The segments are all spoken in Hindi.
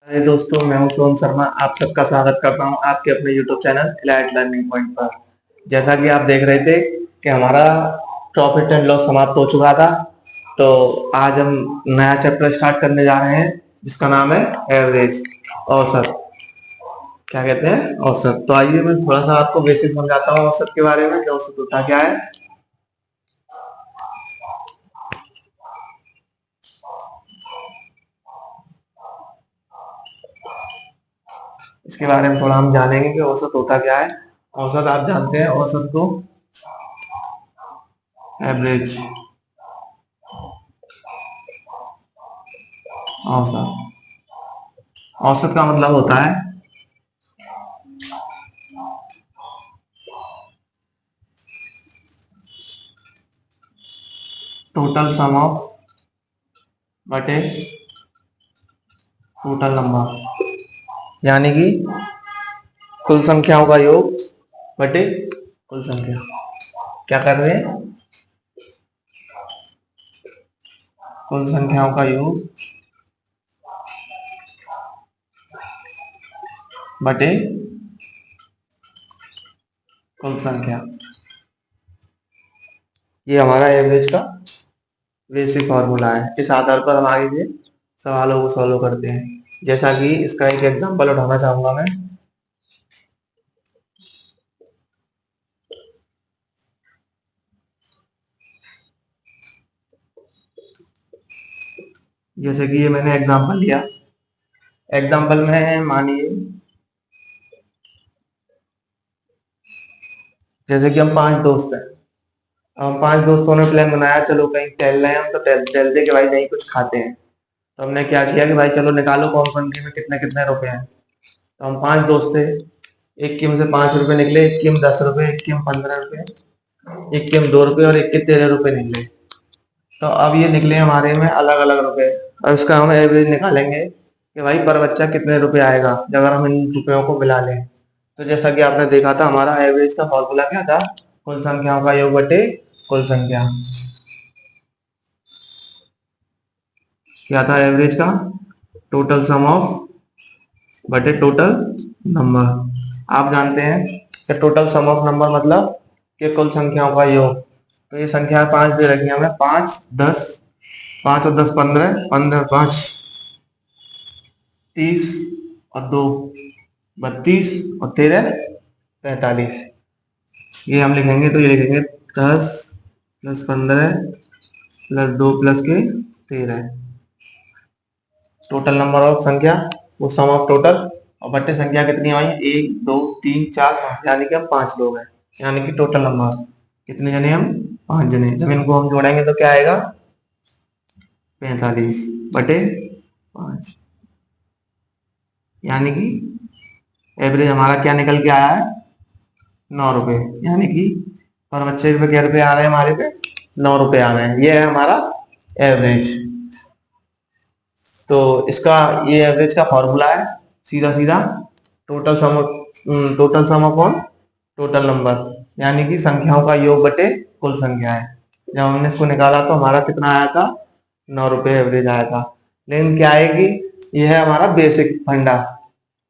हाय दोस्तों, मैं हूं सोम शर्मा। आप सबका स्वागत करता हूं आपके अपने YouTube channel elite learning point पर। जैसा कि आप देख रहे थे कि हमारा प्रॉफिट एंड लॉस समाप्त हो चुका था, तो आज हम नया चैप्टर स्टार्ट करने जा रहे हैं जिसका नाम है एवरेज, औसत। क्या कहते हैं? औसत। तो आइए मैं थोड़ा सा आपको बेसिक समझाता हूँ औसत के बारे में कि औसत होता क्या है। इसके बारे में थोड़ा हम जानेंगे कि औसत होता क्या है। औसत आप जानते हैं, औसत को एवरेज, औसत। औसत का मतलब होता है टोटल सम ऑफ बटे टोटल नंबर, यानी कि कुल संख्याओं का योग बटे कुल संख्या। क्या कर रहे हैं? कुल संख्याओं का योग बटे कुल संख्या। ये हमारा एवरेज का बेसिक फॉर्मूला है। इस आधार पर हम आगे के सवालों को सॉल्व करते हैं। जैसा कि इसका एक एग्जांपल उठाना चाहूंगा मैं। जैसे कि ये मैंने एग्जांपल लिया। एग्जांपल में मानिए जैसे कि हम 5 दोस्त हैं। हम 5 दोस्तों ने प्लान बनाया, चलो कहीं टहल रहे हैं हम, तो टहलते के भाई नहीं कुछ खाते हैं। तो हमने क्या किया कि भाई चलो निकालो कौन कौन में कितने कितने रुपए हैं। तो हम 5 दोस्त थे। एक की में से 5 रुपए निकले, एक की में 10 रुपए, एक की में 15 रुपए, एक के में 2 रुपए और एक के 13 रुपए निकले। तो अब ये निकले हमारे में अलग अलग रुपए। और इसका हम एवरेज निकालेंगे कि भाई पर बच्चा कितने रुपए आएगा जब अगर हम इन रुपयों को मिला लें। तो जैसा कि आपने देखा था, हमारा एवरेज का फॉर्मूला क्या था? कुल संख्याओं का योग बटे कुल संख्या। क्या था एवरेज का? टोटल सम ऑफ बटे टोटल नंबर। आप जानते हैं कि टोटल सम ऑफ नंबर मतलब कि कुल संख्याओं का योग। तो ये संख्या 5 दे रखी है हमें, 5 10, 5 और 10 15, 15 5 30 और 2 32 और 13 45। ये हम लिखेंगे तो ये लिखेंगे 10 प्लस 15 प्लस 2 प्लस के 13, टोटल नंबर ऑफ संख्या, वो सम ऑफ टोटल। और बट्टे संख्या कितनी आई? 1 2 3 4 5, यानी कि हम 5 लोग हैं। यानी कि टोटल नंबर कितने जने? हम 5 जने। जब इनको हम जोड़ेंगे तो क्या आएगा? 45 बटे 5। यानी कि एवरेज हमारा क्या निकल के आया है? 9 रुपए। यानी कि पर बच्चे पे क्या रुपए आ रहे हैं? हमारे पे 9 रुपए आ रहे हैं। ये है हमारा एवरेज। तो इसका ये एवरेज का फॉर्मूला है सीधा सीधा total sum, total sum upon total number, यानी कि संख्याओं का योग बटे कुल संख्या है। जब हमने इसको निकाला तो हमारा कितना आया था? 9 रुपए एवरेज आया था। लेकिन क्या है कि यह है हमारा बेसिक फंडा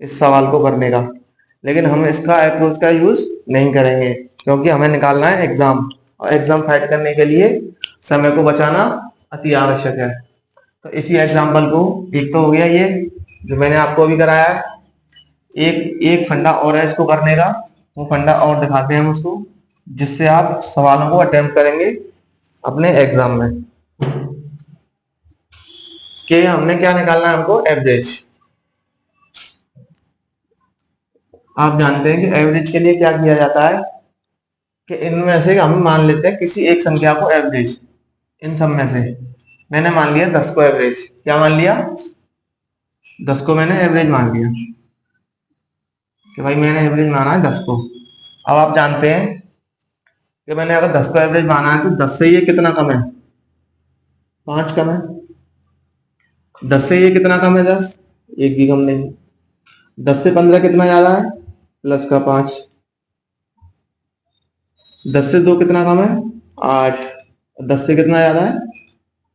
इस सवाल को करने का। लेकिन हम इसका अप्रोच का यूज नहीं करेंगे क्योंकि हमें निकालना है एग्जाम, और एग्जाम फाइट करने के लिए समय को बचाना अति आवश्यक है। तो इसी एग्जाम्पल को, एक तो हो गया ये जो मैंने आपको अभी कराया है, एक एक फंडा और है इसको करने का। वो फंडा और दिखाते हैं हम उसको, जिससे आप सवालों को अटेम्प्ट करेंगे अपने एग्जाम में। कि हमने क्या निकालना है? हमको एवरेज। आप जानते हैं कि एवरेज के लिए क्या किया जाता है कि इनमें से हम मान लेते हैं किसी एक संख्या को एवरेज। इन सब में से मैंने मान लिया 10 को एवरेज। क्या मान लिया? 10 को मैंने एवरेज मान लिया कि भाई मैंने एवरेज माना है 10 को। अब आप जानते हैं कि मैंने अगर 10 को एवरेज माना है तो 10 से ये कितना कम है? 5 कम है। 10 से ये कितना कम है? 10। एक भी कम नहीं। 10 से 15 कितना ज्यादा है? प्लस का 5। 10 से 2 कितना कम है? 8। 10 से कितना ज्यादा है?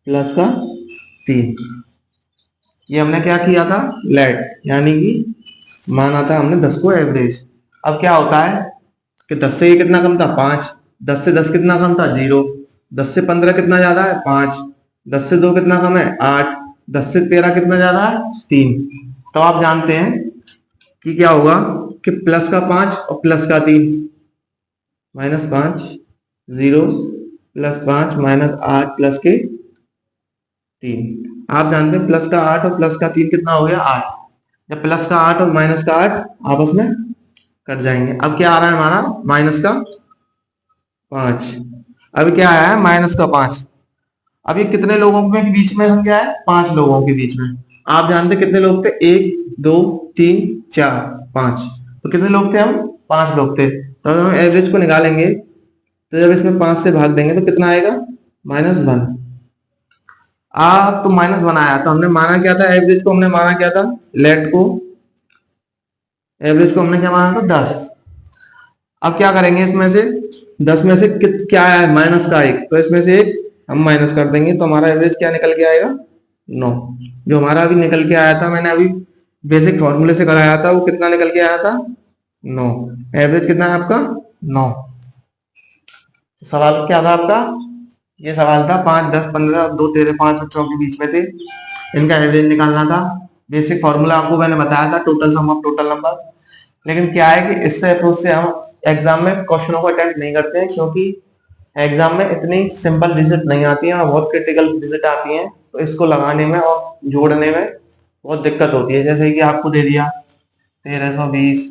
प्लस का 3। ये हमने क्या किया था, लेट, यानी कि माना था हमने 10 को एवरेज। अब क्या होता है कि 10 से ये कितना कम था, 5, 10 से 10 कितना कम था, 0, 10 से 15 कितना ज्यादा है, 5, 10 से 2 कितना कम है, 8, 10 से 13 कितना ज्यादा है, 3। तो आप जानते हैं कि क्या होगा कि प्लस का 5 और प्लस का 3, -5, 0 +5 -8 प्लस के 3। आप जानते हैं प्लस का 8 और प्लस का 3 कितना हो गया, 8। जब प्लस का 8 और माइनस का 8 आपस में कट जाएंगे। अब क्या आ रहा है हमारा, माइनस का 5। अभी क्या आया है, माइनस का 5। अब ये कितने लोगों के बीच में हम क्या है, 5 लोगों के बीच में। आप जानते कितने लोग थे, 1 2 3 4 5। तो कितने लोग थे हम, 5 लोग थे। तो अब हम एवरेज को निकालेंगे, तो जब इसमें 5 से भाग देंगे तो कितना आएगा, -1। तो -1 आया। तो हमने माना क्या था, एवरेज को हमने माना क्या था, लेट को, एवरेज को हमने क्या माना था, 10। अब क्या करेंगे, इसमें से 10 में से क्या आया है, माइनस का 1, तो इसमें से 1 हम माइनस कर देंगे तो हमारा एवरेज क्या निकल के आएगा, 9। जो हमारा अभी निकल के आया था, मैंने अभी बेसिक फॉर्मूले से कराया था, वो कितना निकल के आया था, 9। एवरेज कितना है आपका, 9। सवाल क्या था आपका, ये सवाल था 5 10 15 2 13 5 बच्चों के बीच में थे, इनका एवरेज निकालना था। बेसिक फॉर्मूला आपको मैंने बताया था, total sum of total number. लेकिन क्या है कि इससे अप्रोच से हम एग्जाम में क्वेश्चनों को अटेम्प्ट नहीं करते हैं, क्योंकि एग्जाम में इतनी सिंपल डिजिट नहीं आती हैं और बहुत क्रिटिकल डिजिट आती हैं, तो इसको लगाने में और जोड़ने में बहुत दिक्कत होती है। जैसे कि आपको दे दिया 1320,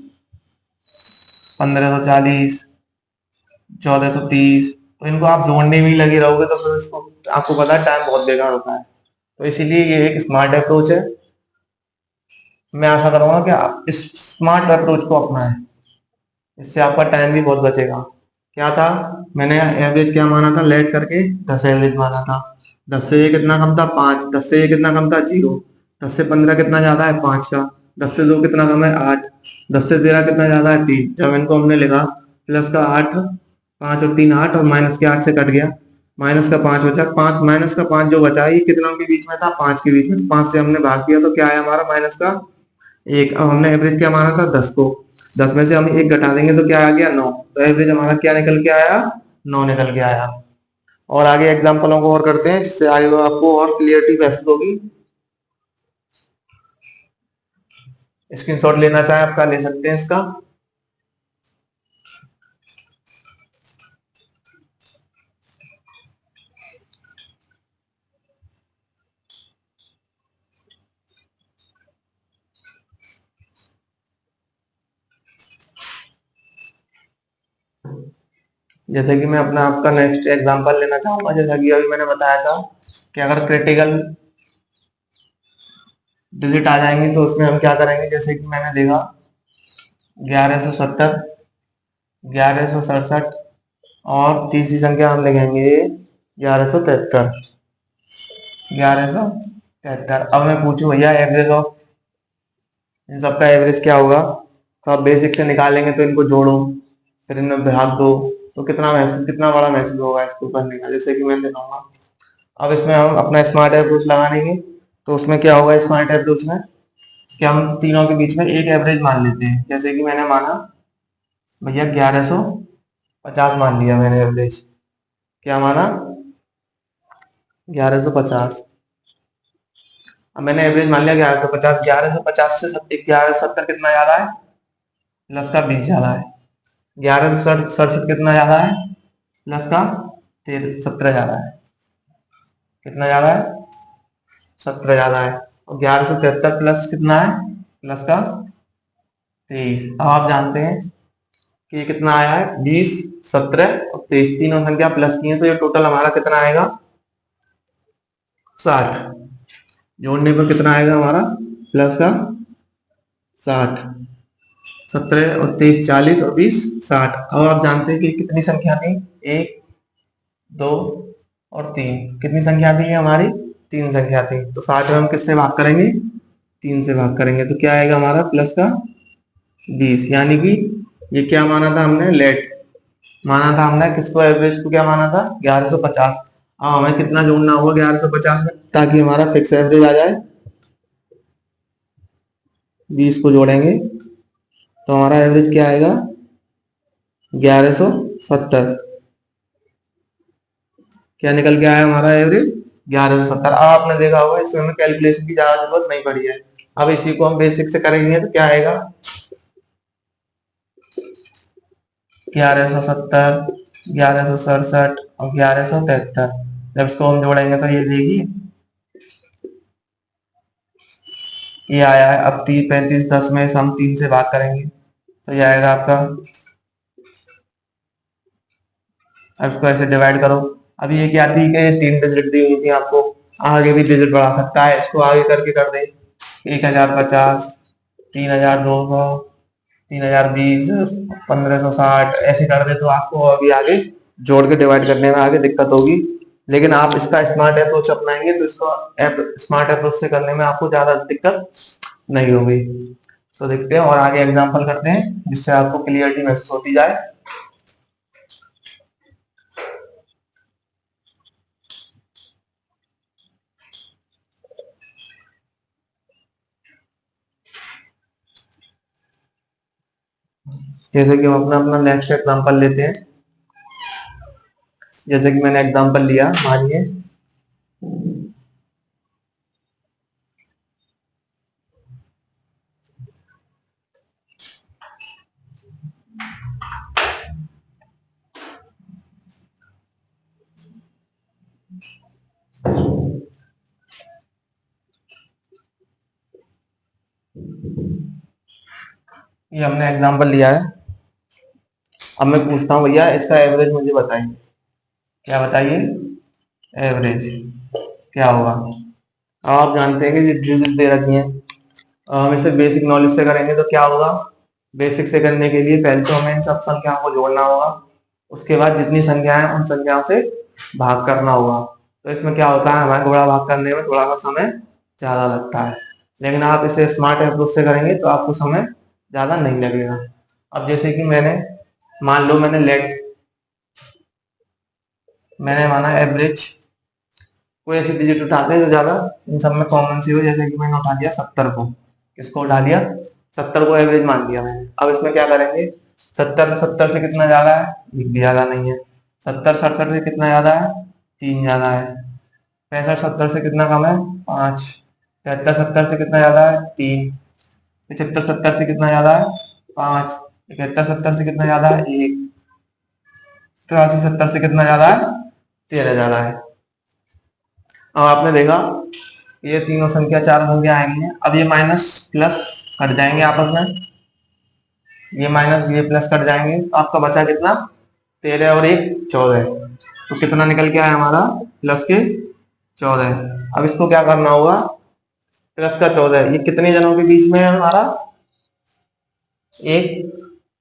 1540, 1430, तो इनको आप जोड़ने में ही लगे रहोगे तो फिर इसको आपको पता है टाइम बहुत बेकार होता है। तो इसीलिए ये एक स्मार्ट अप्रोच है। मैं आशा करूंगा कि आप इस स्मार्ट अप्रोच को अपनाएं, इससे आपका टाइम भी बहुत बचेगा। क्या था, मैंने एवरेज क्या माना था, लेट करके 10 एवरेज माना था। 10 से ये कितना कम था, 5, 10 से ये कितना कम था, 0, 10 से 15 कितना ज्यादा है, 5 का, 10 से 2 कितना कम है, 8, 10 से 13 कितना ज्यादा है, 3। जब इनको हमने लिखा, प्लस का 8, 5 और 3 8, और माइनस के 8 से कट गया, माइनस का 5 बचा, 5 माइनस का 5 जो बचा ये कितनों के बीच में था, 5 के बीच में। 5 से हमने भाग दिया तो क्या आया हमारा, माइनस का 1। अब हमने एवरेज क्या माना था, 10 को, 10 में से हम 1 घटा देंगे तो क्या आ गया, 9। तो एवरेज हमारा क्या निकल के आया, 9 निकल के आया। और आगे एग्जाम्पलों को और करते हैं, जिससे आगे आपको और क्लियरिटी महसूस होगी। स्क्रीनशॉट लेना चाहे आपका ले सकते हैं इसका। जैसे कि मैं अपना आपका नेक्स्ट एग्जांपल लेना चाहूंगा, जैसा कि अभी मैंने बताया था कि अगर क्रिटिकल डिजिट आ जाएंगे तो उसमें हम क्या करेंगे। जैसे कि मैंने देखा 1170, 1167, और तीसरी संख्या हम लिखेंगे 1173, 1173। अब मैं पूछूं भैया एवरेज ऑफ इन सबका एवरेज क्या होगा, तो आप बेसिक से निकालेंगे तो इनको जोड़ो, फिर इनमें भाग दो, तो कितना बड़ा मैसेज होगा इसको करने का। जैसे कि मैं दिखाऊंगा, अब इसमें हम अपना स्मार्ट अप्रोच लगा लेंगे। तो उसमें क्या होगा, स्मार्ट अप्रोच में कि हम तीनों के बीच में एक एवरेज मान लेते हैं। जैसे कि मैंने माना भैया 1150 मान लिया मैंने एवरेज, क्या माना, 1150। अब मैंने एवरेज मान लिया 1150। 1150 से 1170 कितना ज्यादा है, प्लस का 20 ज्यादा है। 1167 कितना ज्यादा है, प्लस का 17 ज्यादा है। कितना ज्यादा है, 17 ज्यादा है। और 1173 प्लस कितना है, प्लस का 23। अब आप जानते हैं कि ये कितना आया है, 20, 17 और 23, तीनों संख्या प्लस की है, तो ये टोटल हमारा कितना आएगा, 60। जोड़ने पर कितना आएगा हमारा, प्लस का 60, 17 और 23 40 और 20 60। अब आप जानते हैं कि कितनी संख्या थी, 1 2 और 3। कितनी संख्या थी हमारी, 3 संख्या थी। तो 60 में हम किससे भाग करेंगे, 3 से भाग करेंगे, तो क्या आएगा हमारा, प्लस का 20। यानी कि ये क्या माना था हमने, लेट माना था हमने, किसको, एवरेज को क्या माना था, 1150। अब हमें कितना जोड़ना होगा 1150 में, ताकि हमारा फिक्स एवरेज आ जाए, 20 को जोड़ेंगे तो हमारा एवरेज क्या आएगा, 1170। क्या निकल के आया हमारा एवरेज, 1170। अब आपने देखा होगा इसमें हमें कैलकुलेशन की ज्यादा जरूरत नहीं पड़ी है। अब इसी को हम बेसिक से करेंगे तो क्या आएगा, 1170, 1167 और 1173। जब इसको हम जोड़ेंगे तो ये देखिए ये आया है। अब 30, 35, 10 में से हम 3 से भाग करेंगे तो ये आएगा आपका। अब इसको ऐसे डिवाइड करो। अब ये क्या थी कि 3 डिजिट दी हुई थी आपको, आगे भी डिजिट बढ़ा सकता है, इसको आगे करके कर दे 1050, 3200, 3020, 1560 ऐसे कर दे तो आपको अभी आगे जोड़ के डिवाइड करने में आगे दिक्कत होगी। लेकिन आप इसका स्मार्ट अप्रोच अपनाएंगे तो इसको स्मार्ट अप्रोच से करने में आपको ज्यादा दिक्कत नहीं होगी। तो देखते हैं और आगे एग्जांपल करते हैं जिससे आपको क्लियरिटी महसूस होती जाए। जैसे कि हम अपना अपना नेक्स्ट एग्जांपल लेते हैं। जैसे कि मैंने एग्जांपल लिया, मानिए ये हमने एग्जांपल लिया है। अब मैं पूछता हूँ भैया इसका एवरेज मुझे बताइए। क्या बताइए, एवरेज क्या होगा। अब आप जानते हैं कि डिजिट दे रखी है, हम इसे बेसिक नॉलेज से करेंगे तो क्या होगा। बेसिक से करने के लिए पहले तो हमें इन सब संख्याओं को जोड़ना होगा, उसके बाद जितनी संख्याएं हैं उन संख्याओं से भाग करना होगा। तो इसमें क्या होता है, हमारे गुणा भाग करने में थोड़ा सा समय ज्यादा लगता है, लेकिन आप इसे स्मार्ट अप्रोच से करेंगे तो आपको समय ज्यादा नहीं लगेगा। अब जैसे कि मान लो मैंने माना एवरेज, कोई ऐसी डिजिट उठाते हैं जो ज्यादा इन सब में कॉमन सी हो। जैसे कि मैंने उठा दिया 70 को, किसको उठा दिया, 70 को एवरेज मान लिया मैंने। अब इसमें क्या करेंगे, 70 से कितना ज्यादा है, एक भी ज्यादा नहीं है। 70 67 से कितना ज्यादा है, 3 ज्यादा है। 65 70 से कितना कम है, 5। 73 70 से कितना ज्यादा है, 3। 75 70 से कितना ज्यादा है, 5। 71 70 से कितना ज्यादा है, 1। 83 70 से कितना ज्यादा है, 13 ज्यादा है। अब आपने देखा ये तीनों संख्या, चार संख्या आएंगी। अब ये माइनस प्लस कट जाएंगे आपस में, ये माइनस ये प्लस कट जाएंगे तो आपका बचा कितना, 13 और 1 14। तो कितना निकल के आया हमारा, प्लस के 14। अब इसको क्या करना होगा, प्लस का 14 ये कितने जनों के बीच में है हमारा, 1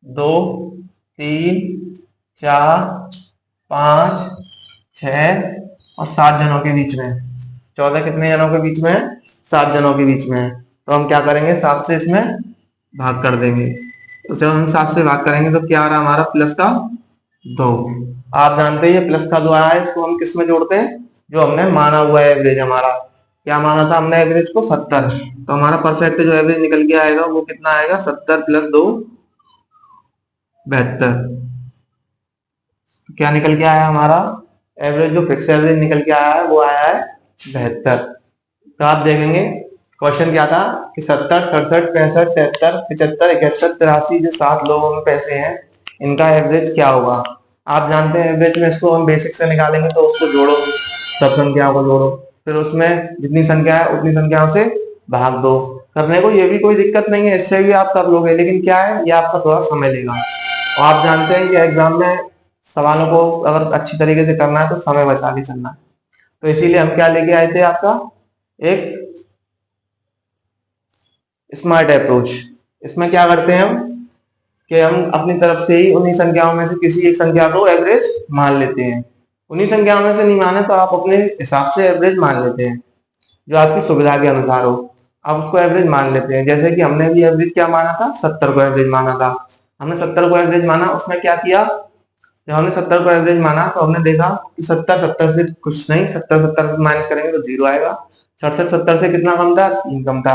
2 3 4 5 6 और 7 जनों के बीच में। 14 कितने जनों के बीच में है, 7 जनों के बीच में है। तो हम क्या करेंगे, 7 से इसमें भाग कर देंगे। तो जब हम 7 से भाग करेंगे तो क्या आ रहा है हमारा, प्लस का 2। आप जानते हैं ये प्लस का 2 आया है, इसको हम किस में जोड़ते हैं, जो हमने माना हुआ है एवरेज हमारा। क्या माना था हमने एवरेज को, 70। तो हमारा परफेक्ट जो एवरेज निकल के आएगा वो कितना आएगा, 70 + 2 72। क्या निकल के आया हमारा एवरेज, जो फिक्स एवरेज निकल के आया है वो आया है 72। तो आप देखेंगे क्वेश्चन क्या था कि 70 67 65 73 75 71 83 जो 7 लोगों में पैसे हैं इनका एवरेज क्या होगा। आप जानते हैं एवरेज में इसको हम बेसिक से निकालेंगे तो उसको जोड़ो, सब संख्याओं को जोड़ो, फिर उसमें जितनी संख्या है उतनी संख्याओं से भाग दो। करने को ये भी कोई दिक्कत नहीं है, इससे भी आप कर लोगे, लेकिन क्या है ये आपका थोड़ा समय लेगा। और आप जानते हैं कि एग्जाम में सवालों को अगर अच्छी तरीके से करना है तो समय बचा के चलना है। तो इसीलिए हम क्या लेके आए थे, आपका एक स्मार्ट अप्रोच। इसमें क्या करते हैं हम कि हम अपनी तरफ से ही उन्हीं संख्याओं में से किसी एक संख्या को एवरेज मान लेते हैं। उन्हीं संख्याओं में से नहीं माने तो आप अपने हिसाब से एवरेज मान लेते हैं, जो आपकी सुविधा के अनुसार हो आप उसको एवरेज मान लेते हैं। जैसे कि हमने भी एवरेज क्या माना था, 70 को एवरेज माना था। हमने 70 को एवरेज माना, उसमें क्या किया, जब हमने 70 को एवरेज माना तो हमने देखा कि 70 70 से कुछ नहीं, 70 70 माइनस करेंगे तो 0 आएगा। 67 70 से कितना कम था, 3 कम था।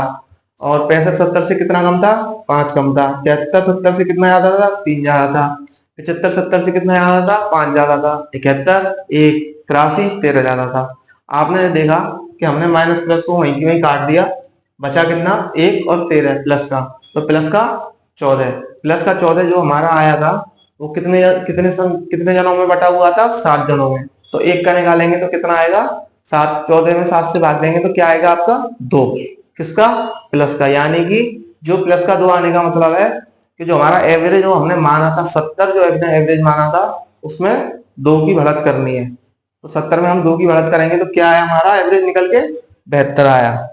और 65 70 से कितना कम था, 5 कम था। 73 70 से कितना ज्यादा था, 3 ज्यादा था। 75 70 से कितना ज्यादा था, 5 ज्यादा था। 71 1 83 13 ज्यादा था। आपने देखा कि हमने माइनस प्लस को वहीं की वहीं काट दिया, बचा कितना, 1 और 13 प्लस का, तो प्लस का 14, प्लस का 14 जो हमारा आया था वो कितने जनों में बटा हुआ था, 7 जनों में। तो 1 का निकालेंगे तो कितना आएगा, 7, 14 में 7 से भाग देंगे तो क्या आएगा आपका, 2। किसका, प्लस का। यानी कि जो प्लस का 2 आने का मतलब है कि जो हमारा एवरेज जो हमने माना था 70, जो एवरेज माना था उसमें 2 की बढ़त करनी है। तो 70 में हम 2 की बढ़त करेंगे तो क्या आया, हमारा एवरेज निकल के 72 आया।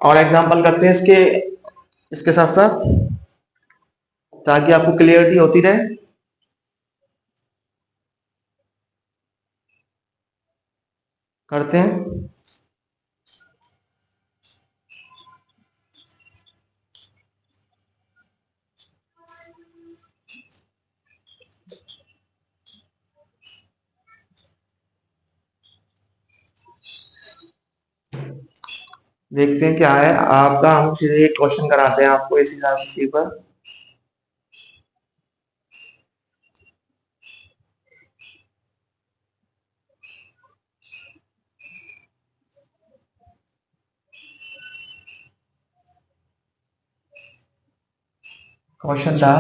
और एग्जांपल करते हैं इसके इसके साथ साथ, ताकि आपको क्लियरिटी होती रहे। करते हैं। देखते हैं क्या है आपका, हम सीधे एक क्वेश्चन कराते हैं आपको इसी चीज पर। क्वेश्चन था,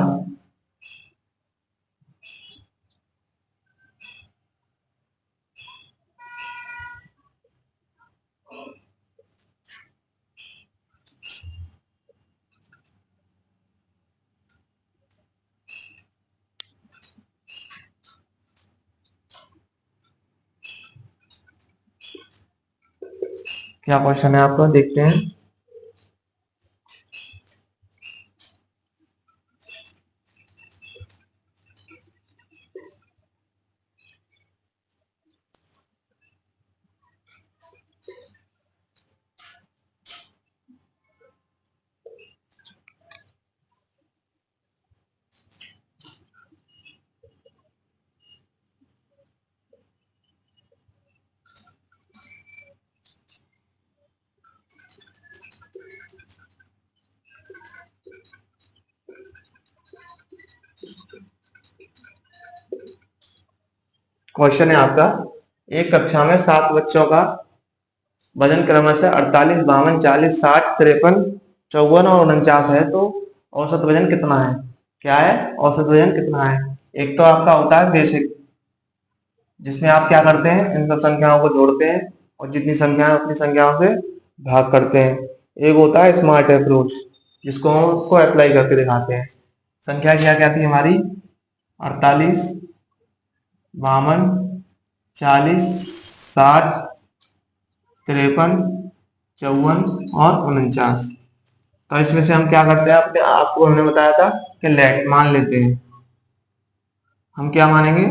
क्या क्वेश्चन है आपका, देखते हैं। क्वेश्चन है आपका, एक कक्षा में 7 बच्चों का वजन क्रमशः 48 52 40 60 53 54 और 49 है, तो औसत वजन कितना है। क्या है, औसत वजन कितना है। एक तो आपका होता है बेसिक, जिसमें आप क्या करते हैं, इन सब संख्याओं को जोड़ते हैं और जितनी संख्या है उतनी संख्याओं से भाग करते हैं। एक होता है स्मार्ट अप्रोच, जिसको हम उसको अप्लाई करके दिखाते हैं। संख्या क्या क्या थी हमारी, 48 52 40 60 53 54 और 49। तो इसमें से हम क्या करते हैं, अपने आपको हमने बताया था कि लेट मान लेते हैं। हम क्या मानेंगे,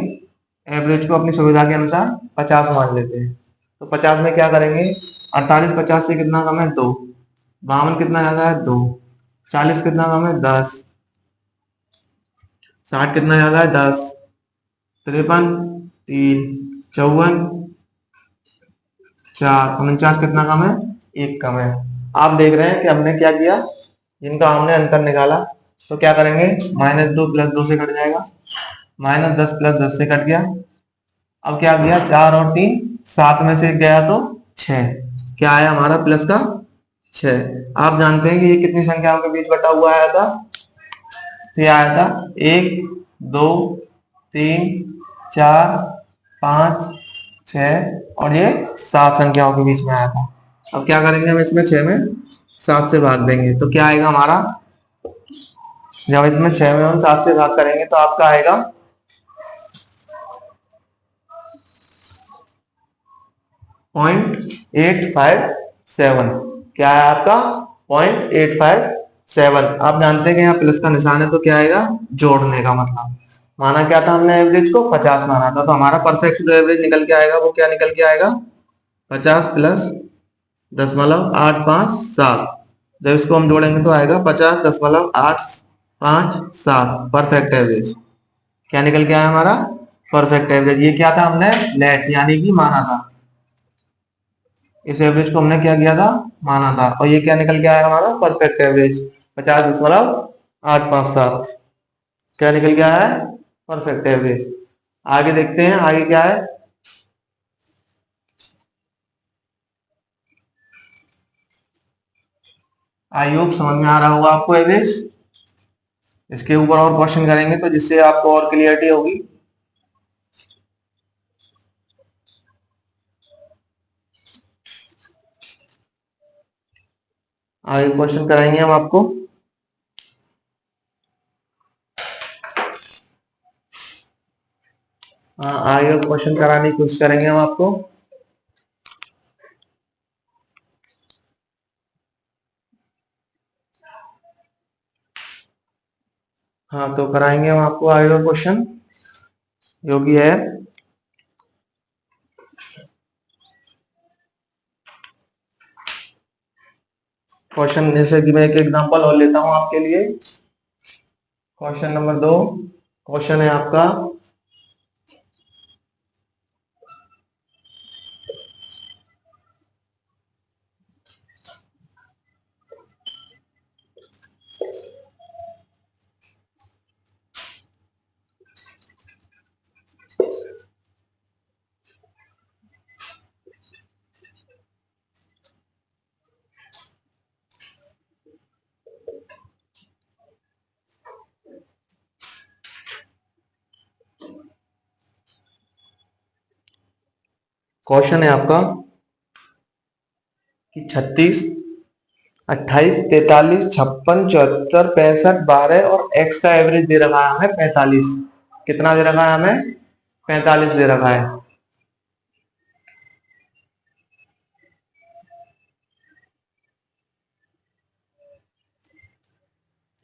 एवरेज को अपनी सुविधा के अनुसार 50 मान लेते हैं। तो 50 में क्या करेंगे, 48 50 से कितना कम है, 2। 52 कितना ज्यादा है, 2। 40 कितना कम है, 10। 60 कितना ज्यादा है, 10। 53 3। 54 4। 49 कितना कम है, 1 कम है। आप देख रहे हैं कि हमने क्या किया, जिनका हमने अंतर निकाला। तो क्या करेंगे, -2 + 2 से कट जाएगा, -10 + 10 से कट गया। अब क्या किया, 4 और 3 7 में से 1 गया तो 6। क्या आया हमारा, प्लस का 6। आप जानते हैं कि ये कितनी संख्याओं के बीच बटा हुआ आया था, तो ये आया था 1 2 3 4 5 6 और ये 7 संख्याओं के बीच में आया था। अब क्या करेंगे, हम इसमें 6 में 7 से भाग देंगे तो क्या आएगा हमारा, जब इसमें 6 में हम 7 से भाग करेंगे तो आपका आएगा 0.857। क्या है आपका, 0.857। आप जानते हैं कि यहाँ प्लस का निशान है तो क्या आएगा, जोड़ने का मतलब। माना क्या था हमने, एवरेज को 50 माना था, तो हमारा परफेक्ट जो एवरेज निकल के आएगा वो क्या निकल के आएगा, 50 + 10.857। जब इसको हम जोड़ेंगे तो आएगा 50.857 परफेक्ट एवरेज। क्या निकल के आया हमारा, परफेक्ट एवरेज। ये क्या था, हमने लेट यानी कि माना था। इस एवरेज को हमने क्या किया था, माना था, और ये क्या निकल के आया हमारा परफेक्ट एवरेज 50.857। क्या निकल के आया है, परफेक्ट एवरेज। आगे देखते हैं आगे क्या है। आई होप समझ में आ रहा होगा आपको एवरेज। इसके ऊपर और क्वेश्चन करेंगे तो जिससे आपको और क्लियरिटी होगी। आगे क्वेश्चन कराएंगे हम आपको। हाँ, आगे क्वेश्चन कराने की कोशिश करेंगे हम आपको। हाँ, तो कराएंगे हम आपको आगे का क्वेश्चन, जो कि है क्वेश्चन, जैसे कि मैं एक एग्जांपल और लेता हूं आपके लिए। क्वेश्चन नंबर 2 क्वेश्चन है आपका, क्वेश्चन है आपका कि 36, 28, 43, 56, 74, 65, 12 और एक्स का एवरेज दे रखा है हमें 45। कितना दे रखा है हमें, 45 दे रखा है।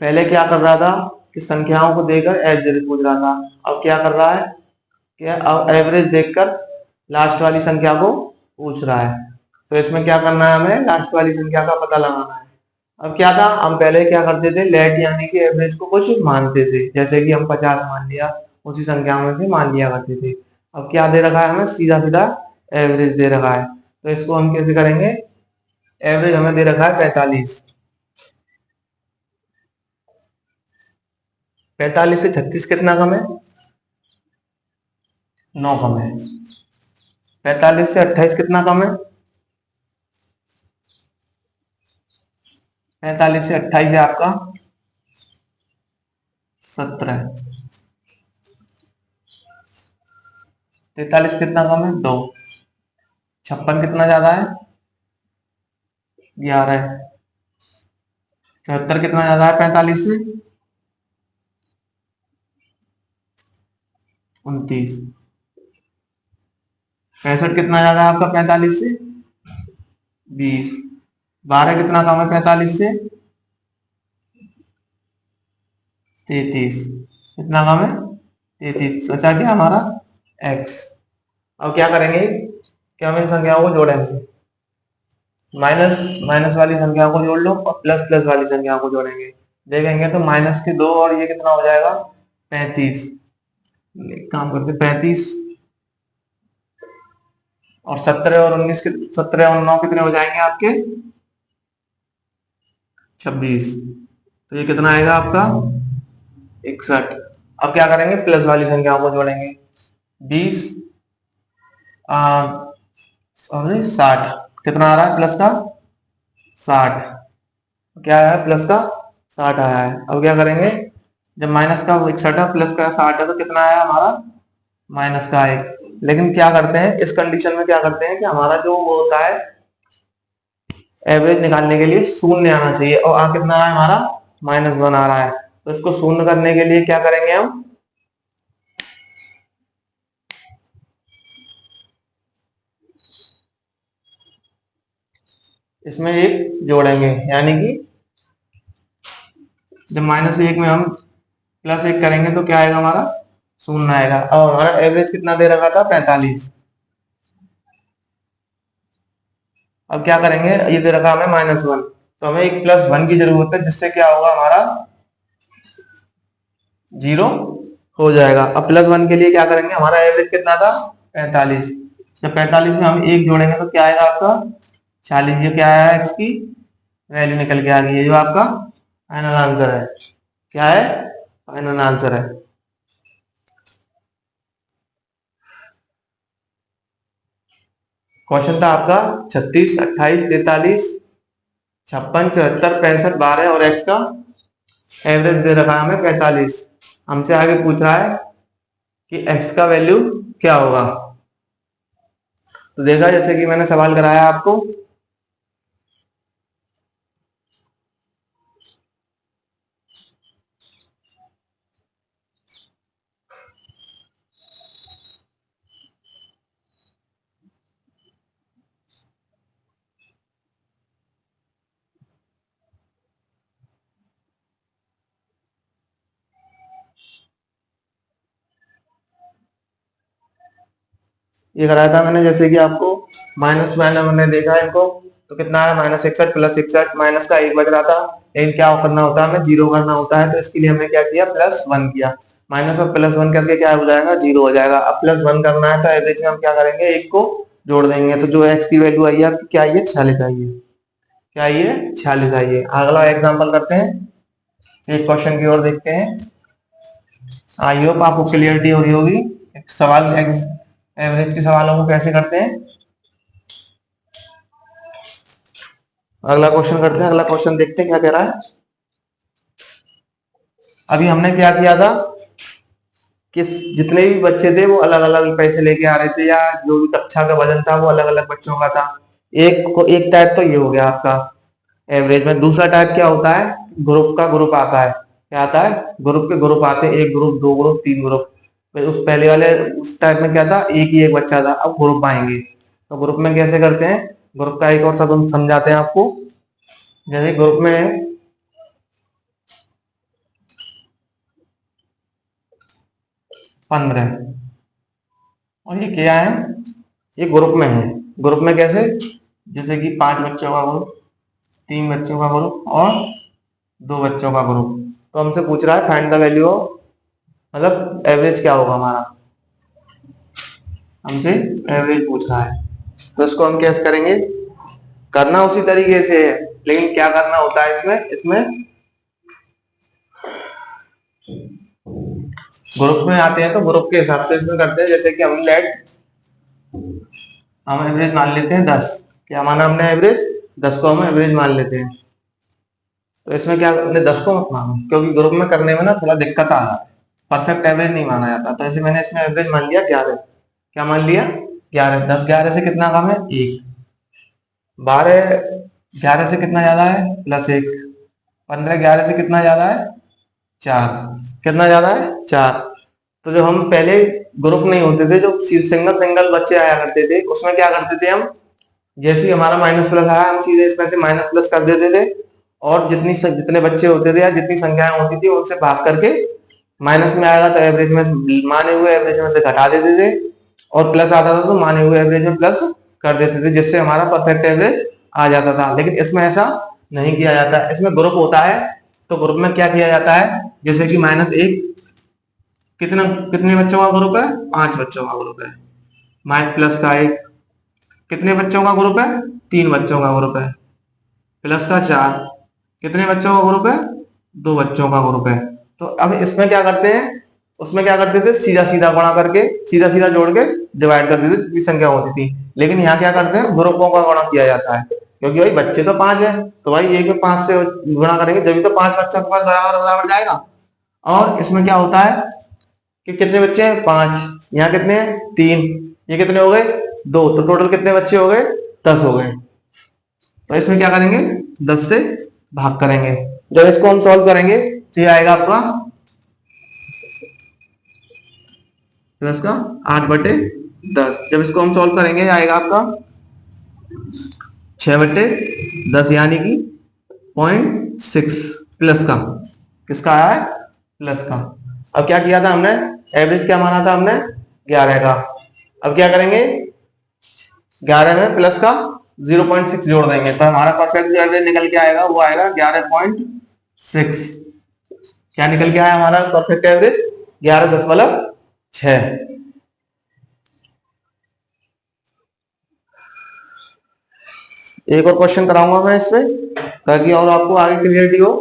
पहले क्या कर रहा था कि संख्याओं को देकर एवरेज पूछ रहा था, अब क्या कर रहा है कि अब एवरेज देखकर लास्ट वाली संख्या को पूछ रहा है। तो इसमें क्या करना है, हमें लास्ट वाली संख्या का पता लगाना है। अब क्या था, हम पहले क्या करते थे, लेट यानी कि एवरेज को कुछ मानते थे, जैसे कि हम 50 मान लिया, उसी संख्या में से मान लिया करते थे। अब क्या दे रखा है हमें, सीधा सीधा एवरेज दे रखा है। तो इसको हम कैसे करेंगे, एवरेज हमें दे रखा है 45। 45 से 36 कितना कम है, 9 कम है। 45 से 28 कितना कम है, 45 से 28 है आपका 17। 43 कितना कम है, 2। 56 कितना ज्यादा है, 11। 74 कितना ज्यादा है 45 से, 29। 65 कितना ज्यादा है आपका 45 से, 20। 12 कितना कम है 45 से, 33। कितना कम है, 33। सोचा क्या हमारा x। अब क्या करेंगे कि हम इन संख्याओं को जोड़ेंगे, माइनस माइनस वाली संख्याओं को जोड़ लो और प्लस प्लस वाली संख्याओं को जोड़ेंगे। देखेंगे तो माइनस के 2 और ये कितना हो जाएगा 35। एक काम करते 35 और 17 और 19 के 17 और 9 कितने हो जाएंगे आपके 26। तो ये कितना आएगा आपका 61। अब क्या करेंगे, प्लस वाली संख्याओं को जोड़ेंगे। 20 सॉरी 60। कितना आ रहा है प्लस का 60। क्या आया है प्लस का 60 आया है। अब क्या करेंगे, जब माइनस का 61 है प्लस का 60 है तो कितना आया हमारा माइनस का 1। लेकिन क्या करते हैं इस कंडीशन में, क्या करते हैं कि हमारा जो वो होता है एवरेज निकालने के लिए शून्य आना चाहिए, और कितना है हमारा -1 आ रहा है। तो इसको शून्य करने के लिए क्या करेंगे हम, इसमें एक जोड़ेंगे, यानी कि जब -1 में हम +1 करेंगे तो क्या आएगा हमारा शून्य आएगा। और हमारा एवरेज कितना दे रखा था 45। अब क्या करेंगे, ये दे रखा हमें -1, तो हमें एक +1 की जरूरत है, जिससे क्या होगा हमारा 0 हो जाएगा। अब +1 के लिए क्या करेंगे, हमारा एवरेज कितना था 45। जब 45 में हम 1 जोड़ेंगे तो क्या आएगा आपका 40 जो क्या है एक्स की वैल्यू निकल के आ गई है, जो आपका फाइनल आंसर है। क्या है? फाइनल आंसर है। क्वेश्चन था आपका 36, 28, 43, 56, 74, 65, 12 और एक्स का एवरेज दे रखा है हमें 45। हमसे आगे पूछ रहा है कि एक्स का वैल्यू क्या होगा। तो देखा जैसे कि मैंने सवाल कराया आपको, ये कराया था मैंने जैसे कि आपको माइनस मैंने देखा है इनको, तो कितना है -61 प्लस 61, माइनस का एक बच रहा था, लेकिन क्या करना होता है हमें जीरो करना होता है, तो इसके लिए हमने क्या किया +1 किया। माइनस और +1 करके क्या हो जाएगा जीरो हो जाएगा। अब +1 करना है तो एवरेज में हम क्या करेंगे एक को जोड़ देंगे, तो जो एक्स की वैल्यू आई है आपकी क्या आई है 46 आई है। क्या आई है 46 आई है। अगला एग्जाम्पल करते हैं, एक क्वेश्चन की ओर देखते हैं। आई होप आपको क्लियरिटी हो रही होगी एक सवाल एवरेज के सवालों को कैसे करते हैं। अगला क्वेश्चन करते हैं, अगला क्वेश्चन देखते हैं क्या कह रहा है। अभी हमने क्या किया था कि जितने भी बच्चे थे वो अलग अलग पैसे लेके आ रहे थे, या जो भी कक्षा का वजन था वो अलग अलग बच्चों का था। एक टाइप तो ये हो गया आपका एवरेज में। दूसरा टाइप क्या होता है, ग्रुप का ग्रुप आता है। क्या आता है? ग्रुप के ग्रुप आते हैं, एक ग्रुप, दो ग्रुप, तीन ग्रुप। फिर उस पहले वाले उस टाइप में क्या था, एक ही एक बच्चा था। अब ग्रुप आएंगे, तो ग्रुप में कैसे करते हैं, ग्रुप का एक और सब हम समझाते हैं आपको। जैसे ग्रुप में 15 और ये क्या है, ये ग्रुप में है। ग्रुप में कैसे, जैसे कि 5 बच्चों का ग्रुप, 3 बच्चों का ग्रुप और 2 बच्चों का ग्रुप। तो हमसे पूछ रहा है फाइंड द वैल्यू ऑफ, मतलब एवरेज क्या होगा हमारा, हमसे एवरेज पूछ रहा है। तो इसको हम कैसे करेंगे, करना उसी तरीके से है, लेकिन क्या करना होता है इसमें इसमें ग्रुप में आते हैं तो ग्रुप के हिसाब से इसमें करते हैं। जैसे कि हम एवरेज मान लेते हैं 10। क्या माना हमने एवरेज 10 को हम एवरेज मान लेते हैं। तो इसमें क्या हमने 10 को मत मानो, क्योंकि ग्रुप में करने में ना थोड़ा दिक्कत आ रहा है, परफेक्ट एवरेज नहीं माना जाता। तो ऐसे मैंने इसमें एवरेज मान लिया 11। क्या मान लिया 11। 10 11 से कितना कम है 1। 12 11 से कितना ज्यादा है +1। 15 11 से कितना ज्यादा है 4। कितना ज्यादा है 4। तो जो हम पहले ग्रुप नहीं होते थे, जो सिंगल सिंगल बच्चे आया करते थे, उसमें क्या करते थे हम, जैसे ही हमारा माइनस प्लस आया हम सीधे इसमें से माइनस प्लस कर देते थे, और जितने बच्चे होते थे या जितनी संख्याएं होती थी उनसे भाग करके माइनस में आएगा तो एवरेज में माने हुए एवरेज में से घटा देते थे, और प्लस आता था तो माने हुए एवरेज में प्लस कर देते थे, जिससे हमारा परफेक्ट एवरेज आ जाता था। लेकिन इसमें ऐसा नहीं किया जाता, इसमें ग्रुप होता है। तो ग्रुप में क्या किया जाता है, जैसे कि -1 कितने बच्चों का ग्रुप है, 5 बच्चों का ग्रुप है। माइनस प्लस का 1 कितने बच्चों का ग्रुप है, 3 बच्चों का ग्रुप है। प्लस का 4 कितने बच्चों का ग्रुप है, 2 बच्चों का ग्रुप है। तो अब इसमें क्या करते हैं, उसमें क्या करते थे सीधा सीधा गुणा करके, सीधा सीधा जोड़ के डिवाइड कर देते जितनी संख्या होती थी। लेकिन यहाँ क्या करते हैं, ग्रुपों का गुणा किया जाता है, क्योंकि भाई बच्चे तो 5 है, तो भाई एक में 5 से गुणा करेंगे जब भी तो 5 बच्चों के पास बराबर बराबर जाएगा। और इसमें क्या होता है कि कितने बच्चे हैं 5, यहाँ कितने हैं 3, ये कितने हो गए 2, तो टोटल कितने बच्चे हो गए 10 हो गए। तो इसमें क्या करेंगे 10 से भाग करेंगे। जब इसको हम सॉल्व करेंगे तो ये आएगा आपका प्लस का 8/10। जब इसको हम सॉल्व करेंगे आएगा आपका 6/10, यानी कि 0.6 प्लस का, किसका आया है प्लस का। अब क्या किया था हमने, एवरेज क्या माना था हमने 11 का। अब क्या करेंगे 11 में प्लस का 0.6 जोड़ देंगे, तो हमारा परफेक्ट जो एवरेज निकल के आएगा वो आएगा 11.6। क्या निकल के आया हमारा परफेक्ट एवरेज 11.6। एक और क्वेश्चन कराऊंगा मैं इस पे, ताकि और आपको आगे क्लियरिटी हो।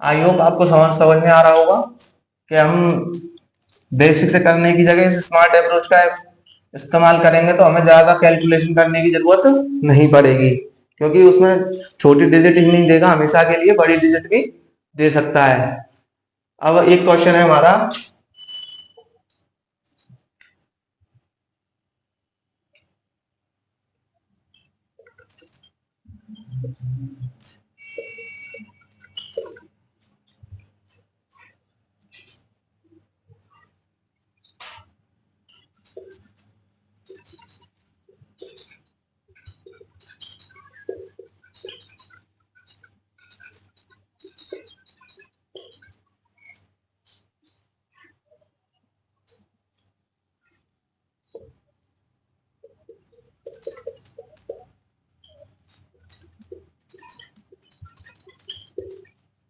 आई होप आपको समझ समझ में आ रहा होगा कि हम बेसिक से करने की जगह इस स्मार्ट अप्रोच का इस्तेमाल करेंगे तो हमें ज्यादा कैलकुलेशन करने की जरूरत नहीं पड़ेगी, क्योंकि उसमें छोटी डिजिट ही नहीं देगा, हमेशा के लिए बड़ी डिजिट भी दे सकता है। अब एक क्वेश्चन है हमारा,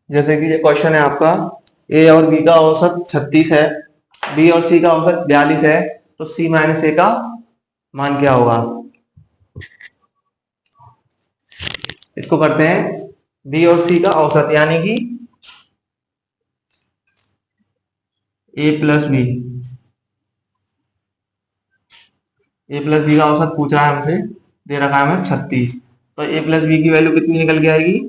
जैसे कि ये क्वेश्चन है आपका, ए और बी का औसत 36 है, बी और सी का औसत 42 है, तो सी माइनस ए का मान क्या होगा। इसको करते हैं बी और सी का औसत, यानी कि ए प्लस बी, ए प्लस बी का औसत पूछ रहा है हमसे, दे रखा है हमें 36, तो ए प्लस बी की वैल्यू कितनी निकल के आएगी,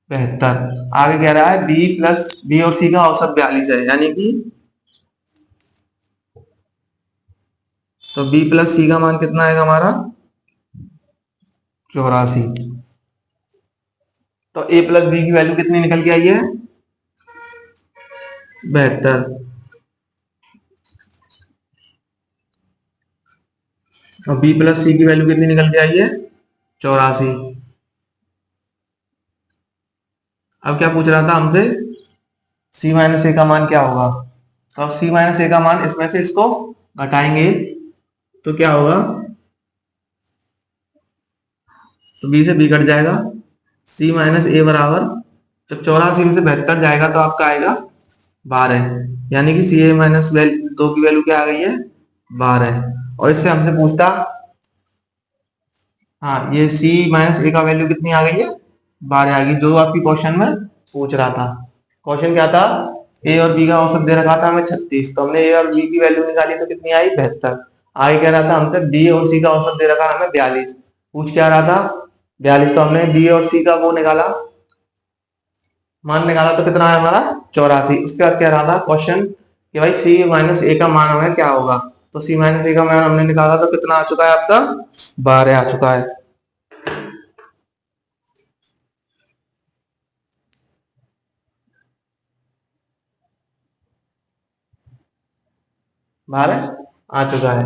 72। आगे कह रहा है बी प्लस बी और सी का औसत 42 है, यानी कि तो बी प्लस सी का मान कितना आएगा हमारा, 84। तो ए प्लस बी की वैल्यू कितनी निकल के आई है, 72। और बी प्लस सी की वैल्यू कितनी निकल के आई है, 84। अब क्या पूछ रहा था हमसे, सी माइनस ए का मान क्या होगा। तो अब सी माइनस ए का मान, इसमें से इसको घटाएंगे तो क्या होगा, तो बी से बी कट जाएगा, सी माइनस ए बराबर, जब 84 में से 72 जाएगा तो आपका आएगा 12, यानी कि सी ए माइनस दो की वैल्यू क्या आ गई है, 12। और इससे हमसे पूछता, हाँ ये सी माइनस ए का वैल्यू कितनी आ गई है, 12 आ गई, जो आपकी क्वेश्चन में पूछ रहा था। क्वेश्चन क्या था, ए और बी का औसत दे रखा था हमें 36, तो हमने ए और बी की वैल्यू निकाली तो कितनी आई, 72। आगे कह रहा था हमसे बी और सी का औसत दे रखा हमें 42, पूछ क्या रहा था, 42, तो हमने बी और सी का वो निकाला, मान निकाला, तो कितना है हमारा, 84। उसके बाद क्या रहा था क्वेश्चन कि भाई सी माइनस ए का मान हमें क्या होगा, तो सी माइनस ए का मान हमने निकाला तो कितना आ चुका है आपका, 12 आ चुका है। भारत आ चुका है।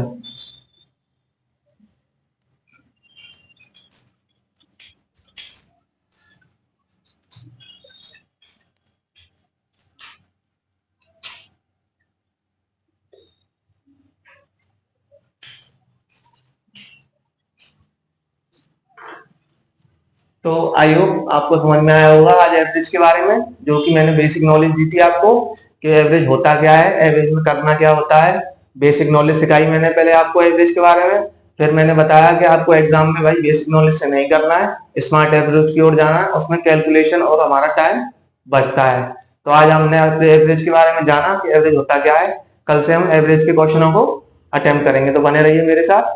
तो आई होप आपको समझ में आया होगा आज एवरेज के बारे में, जो कि मैंने बेसिक नॉलेज दी थी आपको कि एवरेज होता क्या है, एवरेज में करना क्या होता है। बेसिक नॉलेज सिखाई मैंने पहले आपको एवरेज के बारे में, फिर मैंने बताया कि आपको एग्जाम में भाई बेसिक नॉलेज से नहीं करना है, स्मार्ट एवरेज की ओर जाना है, उसमें कैलकुलेशन और हमारा टाइम बचता है। तो आज हमने एवरेज के बारे में जाना कि एवरेज होता क्या है। कल से हम एवरेज के क्वेश्चनों को अटेम्प्ट करेंगे, तो बने रहिए मेरे साथ।